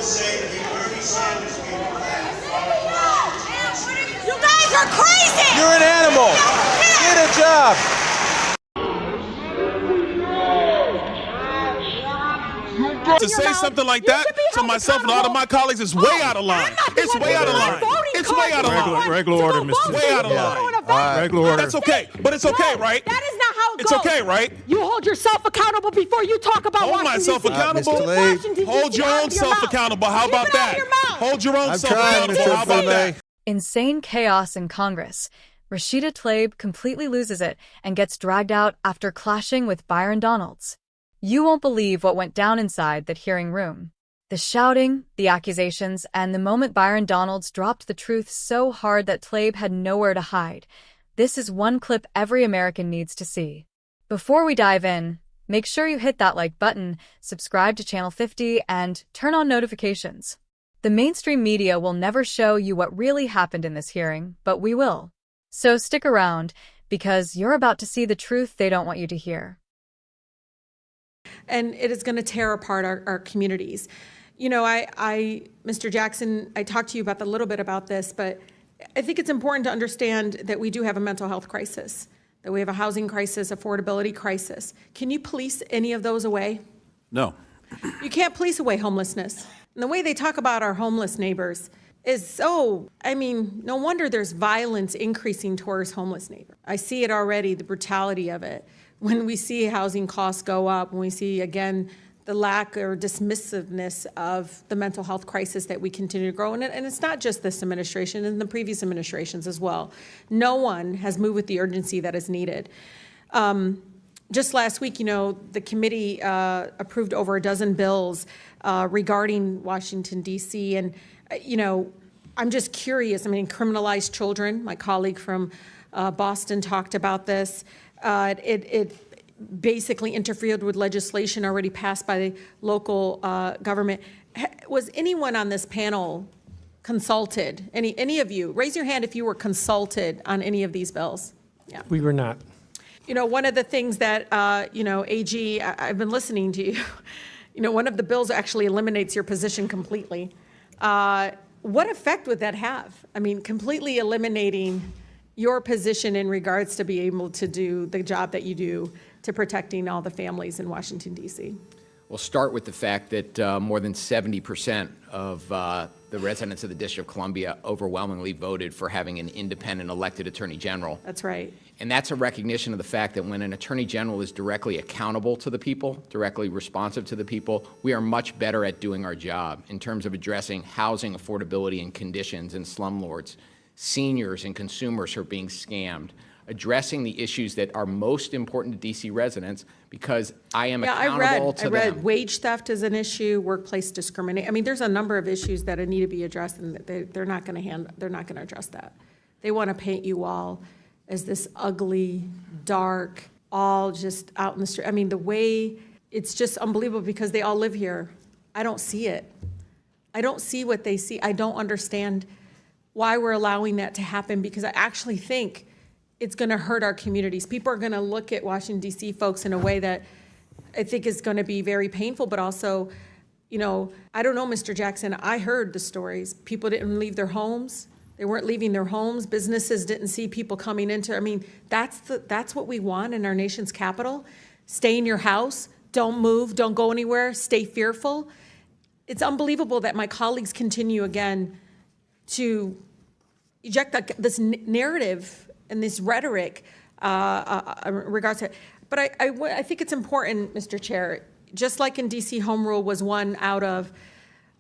You guys are crazy! You're an animal! Get a job! To say something like that to myself and all of my colleagues is way out of line. It's way out of line. It's way out of line. Regular order, Mr. Way out of line. Regular order. That's okay. But it's okay, right? That is not how it It's goes. okay, right? You hold yourself accountable before you talk about Hold Washington, myself D.C. accountable. Mr. Tlaib. Washington, Hold D.C. your out own of your self mouth. accountable. How Keep about it out of that? your mouth. Hold your own I'm self trying, accountable. Mr. How about that? Bonet. Insane chaos in Congress. Rashida Tlaib completely loses it and gets dragged out after clashing with Byron Donalds. You won't believe what went down inside that hearing room. The shouting, the accusations, and the moment Byron Donalds dropped the truth so hard that Tlaib had nowhere to hide. This is one clip every American needs to see. Before we dive in, make sure you hit that like button, subscribe to Channel 50, and turn on notifications. The mainstream media will never show you what really happened in this hearing, but we will. So stick around, because you're about to see the truth they don't want you to hear. And it is going to tear apart our communities. You know, Mr. Jackson, I talked to you about a little bit about this, but I think it's important to understand that we do have a mental health crisis, that we have a housing crisis, affordability crisis. Can you police any of those away? No. You can't police away homelessness. And the way they talk about our homeless neighbors is so, I mean, no wonder there's violence increasing towards homeless neighbors. I see it already, the brutality of it. When we see housing costs go up, when we see, again, the lack or dismissiveness of the mental health crisis that we continue to grow. And it's not just this administration, and the previous administrations as well. No one has moved with the urgency that is needed. Just last week, you know, the committee approved over a dozen bills regarding Washington, D.C. And, you know, I'm just curious. I mean, criminalized children. My colleague from Boston talked about this. It basically interfered with legislation already passed by the local government. Was anyone on this panel consulted? Any of you? Raise your hand if you were consulted on any of these bills. Yeah. We were not. You know, one of the things that, you know, AG, I've been listening to you. You know, one of the bills actually eliminates your position completely. What effect would that have? I mean, completely eliminating your position in regards to be able to do the job that you do to protecting all the families in Washington, D.C.? We'll start with the fact that more than 70% of the residents of the District of Columbia overwhelmingly voted for having an independent elected attorney general. That's right. And that's a recognition of the fact that when an attorney general is directly accountable to the people, directly responsive to the people, we are much better at doing our job in terms of addressing housing affordability and conditions in slumlords, seniors and consumers who are being scammed, addressing the issues that are most important to D.C. residents, because I am accountable to them. I read wage theft is an issue, workplace discrimination. I mean, there's a number of issues that need to be addressed, and they're not going to address that. They want to paint you all as this ugly, dark, all just out in the street. I mean, the way it's just unbelievable because they all live here. I don't see it. I don't see what they see. I don't understand why we're allowing that to happen, because I actually think it's going to hurt our communities. People are going to look at Washington, D.C. folks in a way that I think is going to be very painful, but also, you know, I don't know, Mr. Jackson, I heard the stories. People didn't leave their homes. They weren't leaving their homes. Businesses didn't see people coming into, I mean, that's what we want in our nation's capital. Stay in your house. Don't move. Don't go anywhere. Stay fearful. It's unbelievable that my colleagues continue again to eject this narrative and this rhetoric in regards to it. But I think it's important, Mr. Chair, just like in D.C., home rule was one out of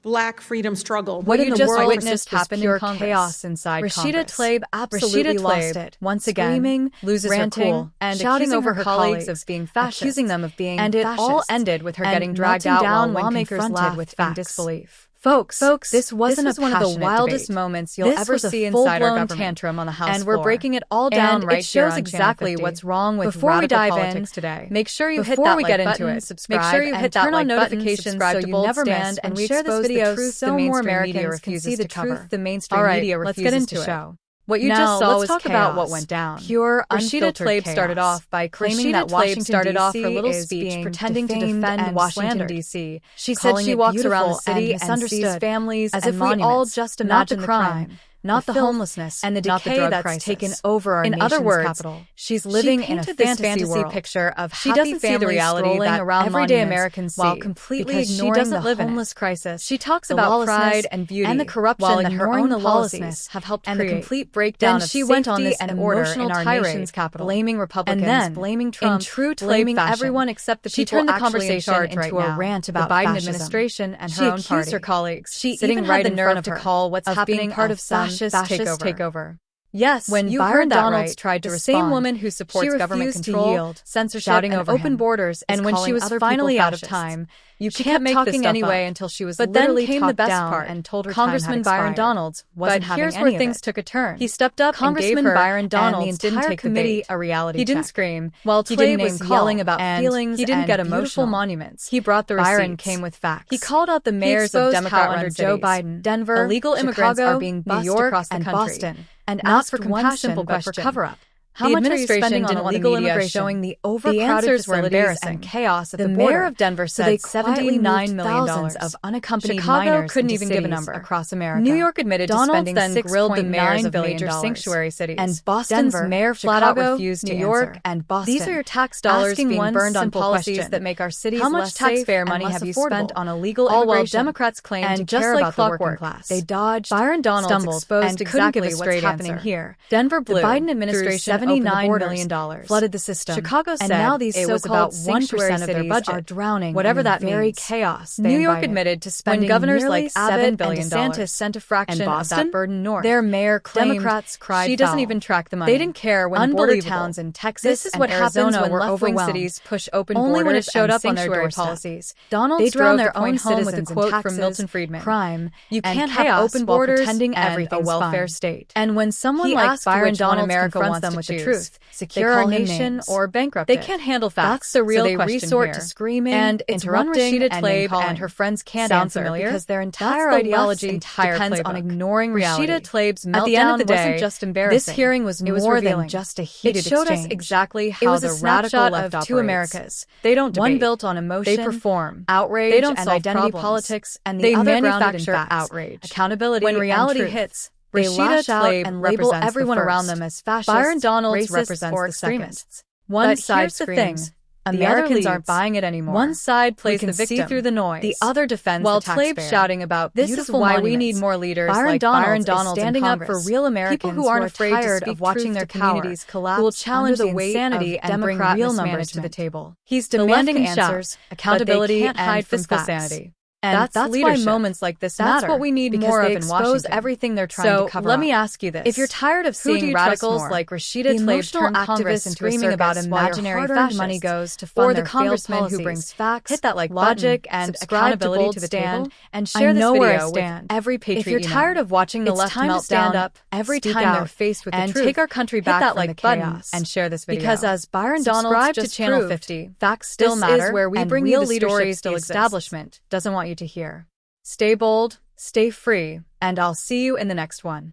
Black freedom struggle. What in you the just world witnessed happened in Congress. Chaos inside Rashida Tlaib absolutely lost it. Once again, screaming, loses ranting, her cool, and shouting over her colleagues of being fascist, accusing them of being and fascist. It all ended with her getting dragged out down while lawmakers laughed with disbelief. Folks, this wasn't one of the wildest moments you'll ever see inside our government. Tantrum on the House and we're breaking it all down right here on Channel 50. It shows exactly what's wrong with radical politics today. Make sure you hit that like button, subscribe, make sure you hit that like button, subscribe so you never miss, and we share this video so more Americans can see the truth the mainstream media refuses to show. What you Now, just saw let's was talk about what chaos. went down. Pure, Rashida unfiltered Tlaib chaos. started off by claiming that Washington started off her little is speech being pretending to defamed defend and Washington, slandered. D.C. She said calling she it walks around the beautiful city and and sees misunderstood, families as and if we all monuments, just not imagine the the crime, crime, not the filth, homelessness, and the not the decay drug that's crisis. taken over our In other nation's words, capital. she's She living in a painted this fantasy fantasy world. picture of She happy doesn't see the families reality strolling that around everyday monuments Americans while see, completely because she ignoring doesn't the live in it. homeless crisis. She talks the about lawlessness pride and beauty, and the corruption while that her ignoring own the policies lawlessness have helped and create. the complete breakdown Then of she went on safety this and emotional order in our tirade, nation's capital, blaming Republicans, and then, blaming in Trump, true Tlaib blaming fashion, everyone except the she people turned the actually in conversation charge into right a now, rant the about Biden fascism. administration and her She own accused party. her colleagues, She sitting even right had the in front nerve of to her, call what's of happening being part a of some fascist takeover. Yes, When you Byron heard that Donalds right. tried to The respond, same woman who supports she government refused to control, yield, censorship, shouting and over open him. borders, And when she calling was other finally people out of fascists. time, You she can't kept make talking this stuff anyway up. until she was But then literally came the talked best down part. and told her Congressman time had Byron expired. Donalds wasn't But having here's any where of things it. took a turn. He stepped up Congressman and gave her Byron and Donalds the didn't entire take the committee bait. a reality He didn't check. scream, While he Tlaib didn't was name yelling call, about and feelings he didn't and get beautiful emotional. monuments. He brought the Byron receipts. came with facts. He called out the He mayors of exposed how Democrat-run under Joe cities, Biden, Denver, illegal immigrants Chicago, are being New bussed York, across the and country, Boston, and not asked for one compassion simple but for question. cover-up. How The much are you administration spending on didn't let the illegal media immigration? showing the The overcrowded answers were facilities embarrassing. and chaos at The the mayor border. of Denver So they said quietly $79 moved million thousands of unaccompanied Chicago minors couldn't into even give a cities number. across America. New York admitted to Donalds spending then grilled the mayors $6.9 of billion major sanctuary cities, and Boston's Denver, mayor flat out Chicago, refused to New York, answer. and Boston. These are your tax dollars asking being one burned on simple policies question. that make our cities How much less safe taxpayer and money less have you affordable? spent on illegal All while immigration? Democrats claim And to just care like about the working clockwork, class. they dodged, Byron Donalds stumbled, exposed and couldn't exactly give a what's straight happening answer. here. Denver blew. The Biden through administration opened the $79 borders, million, flooded the system. Chicago and said now these it was so-called about 1% of their cities budget are drowning whatever in the that very means. chaos. New York invited. admitted to When spending governors nearly like Abbott $7 billion. and DeSantis sent a fraction And of Boston? that burden north. Their mayor claimed Democrats cried she doesn't foul. even track the money. They didn't care when border Unbelievable. towns in Texas This is and what Arizona happens when were left-wing overwhelmed. cities push open Only borders when it showed and up on their sanctuary doorstep. policies. Donalds They drove drove their to own point home with a citizens in quote taxes, from Milton Friedman. crime, You and can't have chaos open while borders pretending and everything's a welfare fine. state. And when someone He like asked Byron which one Donalds America confronts wants them to with the choose, truth, secure they our call him nation names. or bankrupt They it. can't handle facts. That's the real so they question resort here. to screaming, And it's one interrupting, Rashida and Tlaib name-calling. and her friends can't Sound answer familiar? because their That's entire the ideology left's entire depends on playbook. ignoring reality. Rashida Tlaib's At the end of the meltdown day, wasn't just embarrassing. this hearing was It was more revealing. than just a heated It showed us exchange. exactly It how was the a radical snapshot left of two operates. Americas. They don't One debate. built on emotion, They perform. outrage, They don't and solve identity problems. politics, and the They other grounded in manufacture facts, outrage. accountability, When and reality truth. hits, They Rashida lash out Tlaib and label represents the everyone around first. them as fascists, Byron Donalds racist, represents or the second. extremists. One But side here's the screams, thing. the Americans other aren't leads. buying it anymore. One side plays We the can see victim. through the noise. The other defends While the taxpayer. Tlaib's shouting about This is beautiful why we monuments, need more leaders Byron like Donalds Byron is Donalds standing in up for Congress. real Americans People who aren't who are afraid tired to speak of watching truth their to power, communities collapse who will challenge under the the weight insanity of and bring Democrat real numbers to the mismanagement. table. He's The left demanding can shout, answers, accountability, but they can't and hide from fiscal facts. sanity. And That's why leadership. moments like this That's matter. what we need because more they of in expose Washington. everything they're trying So to cover let up. me ask you this: If you're tired of who do seeing you trust radicals more? like Rashida The Tlaib emotional turn Congress activists into a screaming about circus while your imaginary hard-earned money fascists, goes to fund or the their failed congressman policies? who brings facts, Hit that like logic, button, and subscribe accountability to to the stand, table, and share I this know video where I with stand. every patriot If you're you know. tired of watching the It's left time to melt stand down up every speak time they're out, faced with the and truth. take our country Hit back that from like the button chaos and share this video. Because as Byron Subscribe Donalds to just Channel proved, 50. facts still This matter, is where we and bring real you the leadership stories the the exists. establishment doesn't want you to hear. Stay bold, stay free, and I'll see you in the next one.